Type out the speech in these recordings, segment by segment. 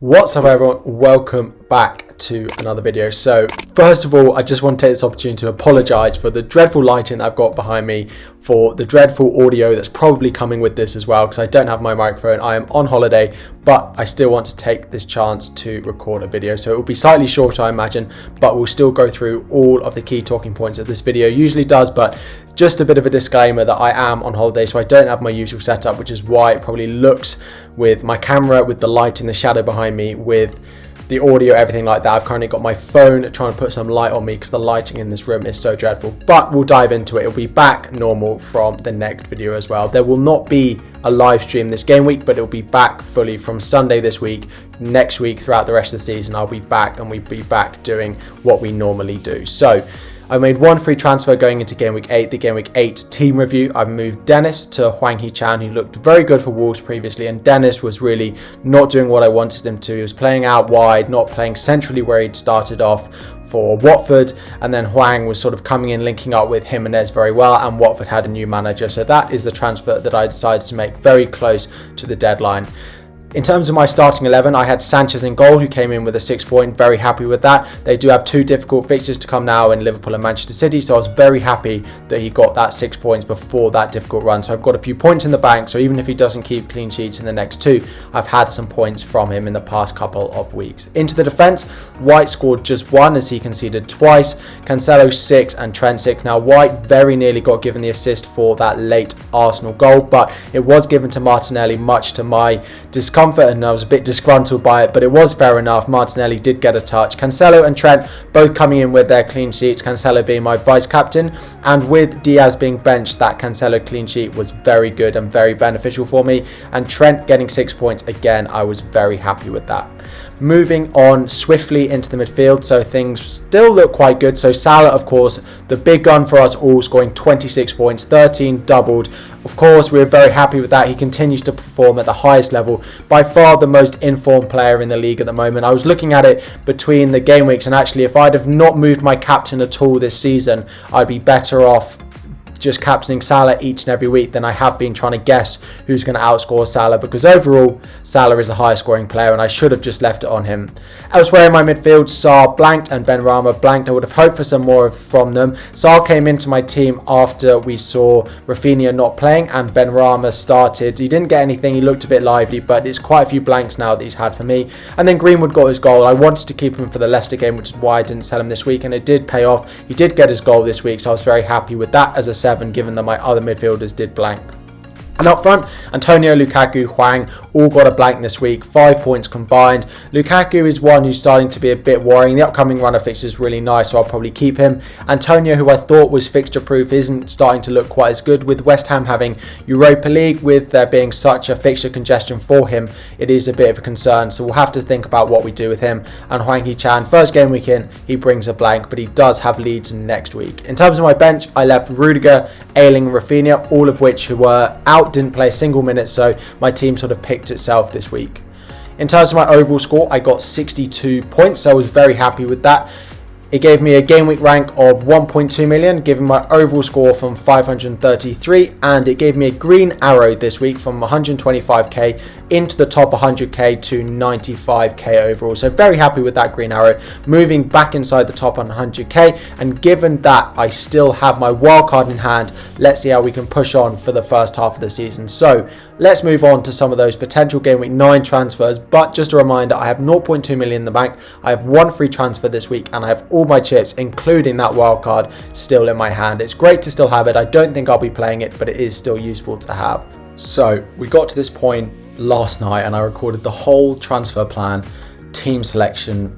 What's up everyone, welcome back to another video. So first of all, I just want to take this opportunity to apologise for the dreadful lighting that I've got behind me, for the dreadful audio that's probably coming with this as well, because I don't have my microphone. I am on holiday, but I still want to take this chance to record a video. So it will be slightly shorter, I imagine, but we'll still go through all of the key talking points that this video usually does. But just a bit of a disclaimer that I am on holiday, so I don't have my usual setup, which is why it probably looks, with my camera, with the light and the shadow behind me, with the audio, everything like that. I've currently got my phone trying to put some light on me because the lighting in this room is so dreadful, but we'll dive into it. It'll be back normal from the next video as well. There will not be a live stream this game week, but it'll be back fully from Sunday this week. Next week, throughout the rest of the season, I'll be back, and we'll be back doing what we normally do. So I made one free transfer going into Game Week 8, the Game Week 8 team review. I've moved Dennis to Hwang Hee-chan, who looked very good for Wolves previously, and Dennis was really not doing what I wanted him to. He was playing out wide, not playing centrally where he'd started off for Watford, and then Hwang was sort of coming in, linking up with Jimenez very well, and Watford had a new manager. So that is the transfer that I decided to make very close to the deadline. In terms of my starting 11, I had Sanchez in goal, who came in with a 6 point. Very happy with that. They do have two difficult fixtures to come now in Liverpool and Manchester City, so I was very happy that he got that 6 points before that difficult run. So I've got a few points in the bank, so even if he doesn't keep clean sheets in the next two, I've had some points from him in the past couple of weeks. Into the defence, White scored just one as he conceded twice, Cancelo 6 and Trent 6. Now White very nearly got given the assist for that late Arsenal goal, but it was given to Martinelli, much to my discomfort, and I was a bit disgruntled by it, but it was fair enough. Martinelli did get a touch. Cancelo and Trent both coming in with their clean sheets, Cancelo being my vice captain, and with Diaz being benched, that Cancelo clean sheet was very good and very beneficial for me, and Trent getting 6 points again, I was very happy with that. Moving on swiftly into the midfield, so things still look quite good. So Salah, of course, the big gun for us all, scoring 26 points, 13 doubled. Of course, we're very happy with that. He continues to perform at the highest level. By far the most informed player in the league at the moment. I was looking at it between the game weeks, and actually if I'd have not moved my captain at all this season, I'd be better off just captaining Salah each and every week than I have been trying to guess who's going to outscore Salah, because overall Salah is the highest scoring player and I should have just left it on him. Elsewhere in my midfield, Sarr blanked and Benrahma blanked. I would have hoped for some more from them. Sarr came into my team after we saw Rafinha not playing, and Benrahma started. He didn't get anything, he looked a bit lively, but it's quite a few blanks now that he's had for me. And then Greenwood got his goal. I wanted to keep him for the Leicester game, which is why I didn't sell him this week, and it did pay off. He did get his goal this week, so I was very happy with that as a 7, given that my other midfielders did blank. And up front, Antonio, Lukaku, Hwang all got a blank this week, 5 points combined. Lukaku is one who's starting to be a bit worrying. The upcoming run of fixtures is really nice, so I'll probably keep him. Antonio, who I thought was fixture proof, isn't starting to look quite as good. With West Ham having Europa League, with there being such a fixture congestion for him, it is a bit of a concern, so we'll have to think about what we do with him. And Hwang Hee-chan, first game week in, he brings a blank, but he does have Leeds next week. In terms of my bench, I left Rudiger, Ayling and Rafinha, all of which who were out, didn't play a single minute, so my team sort of picked itself this week. In terms of my overall score, I got 62 points, so I was very happy with that. It gave me a game week rank of 1.2 million, giving my overall score from 533, and it gave me a green arrow this week from 125k into the top 100k to 95k overall. So very happy with that green arrow, moving back inside the top 100k, and given that I still have my wild card in hand, let's see how we can push on for the first half of the season. So let's move on to some of those potential game week 9 transfers, but just a reminder, I have 0.2 million in the bank. I have one free transfer this week, and I have all my chips, including that wild card, still in my hand. It's great to still have it. I don't think I'll be playing it, but it is still useful to have. So we got to this point last night and I recorded the whole transfer plan, team selection,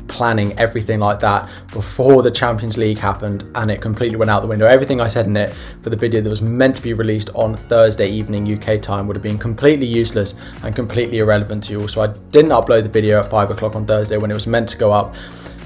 planning, everything like that before the Champions League happened, and it completely went out the window. Everything I said in it for the video that was meant to be released on Thursday evening UK time would have been completely useless and completely irrelevant to you all. So I didn't upload the video at 5 o'clock on Thursday when it was meant to go up,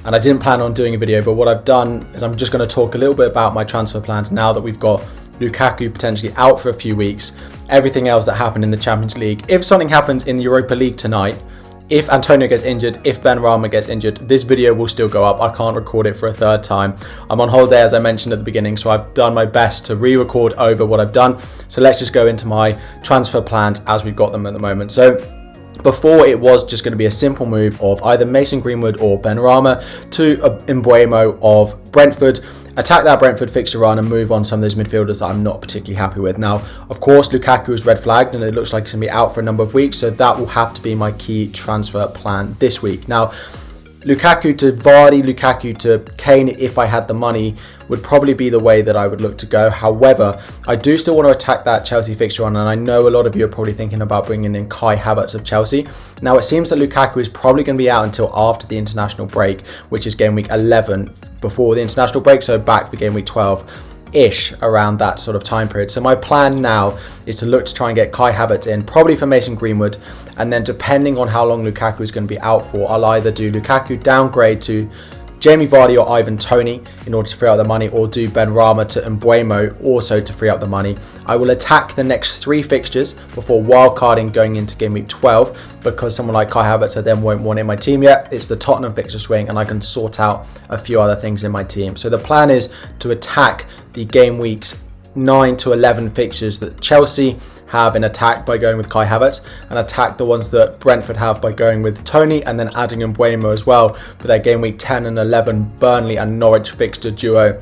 and I didn't plan on doing a video. But what I've done is I'm just going to talk a little bit about my transfer plans now that we've got Lukaku potentially out for a few weeks, everything else that happened in the Champions League. If something happens in the Europa League tonight, if Antonio gets injured, if Benrahma gets injured, this video will still go up. I can't record it for a third time. I'm on holiday, as I mentioned at the beginning, so I've done my best to re-record over what I've done. So let's just go into my transfer plans as we've got them at the moment. So Before, it was just going to be a simple move of either Mason Greenwood or Benrahma to Mbeumo of Brentford, attack that Brentford fixture run and move on some of those midfielders that I'm not particularly happy with. Now, of course, Lukaku is red flagged and it looks like he's going to be out for a number of weeks, so that will have to be my key transfer plan this week. Now, Lukaku to Vardy, Lukaku to Kane, if I had the money, would probably be the way that I would look to go. However, I do still want to attack that Chelsea fixture run, and I know a lot of you are probably thinking about bringing in Kai Havertz of Chelsea. Now, it seems that Lukaku is probably going to be out until after the international break, which is game week 11 before the international break, so back for game week 12-ish, around that sort of time period. So my plan now is to look to try and get Kai Havertz in, probably for Mason Greenwood, and then depending on how long Lukaku is going to be out for, I'll either do Lukaku downgrade to Jamie Vardy or Ivan Toney in order to free up the money, or do Benrahma to Mbeumo also to free up the money. I will attack the next 3 fixtures before wildcarding going into game week 12, because someone like Kai Havertz I then won't want in my team yet. It's the Tottenham fixture swing and I can sort out a few other things in my team. So the plan is to attack the game weeks 9 to 11 fixtures that Chelsea have in attack by going with Kai Havertz, and attack the ones that Brentford have by going with Toney, and then adding Mbeumo as well for their game week 10 and 11 Burnley and Norwich fixture duo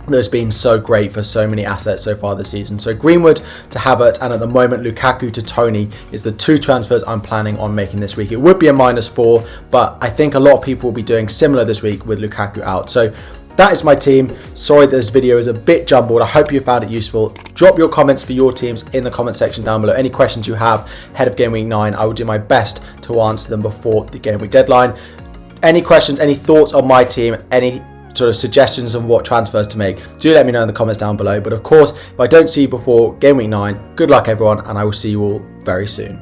that's been so great for so many assets so far this season. So Greenwood to Havertz, and at the moment Lukaku to Toney is the 2 transfers I'm planning on making this week. It would be a -4, but I think a lot of people will be doing similar this week with Lukaku out. So that is my team. Sorry this video is a bit jumbled. I hope you found it useful. Drop your comments for your teams in the comment section down below. Any questions you have ahead of game week 9, I will do my best to answer them before the game week deadline. Any questions, any thoughts on my team, any sort of suggestions on what transfers to make, do let me know in the comments down below. But of course, if I don't see you before game week 9, good luck everyone, and I will see you all very soon.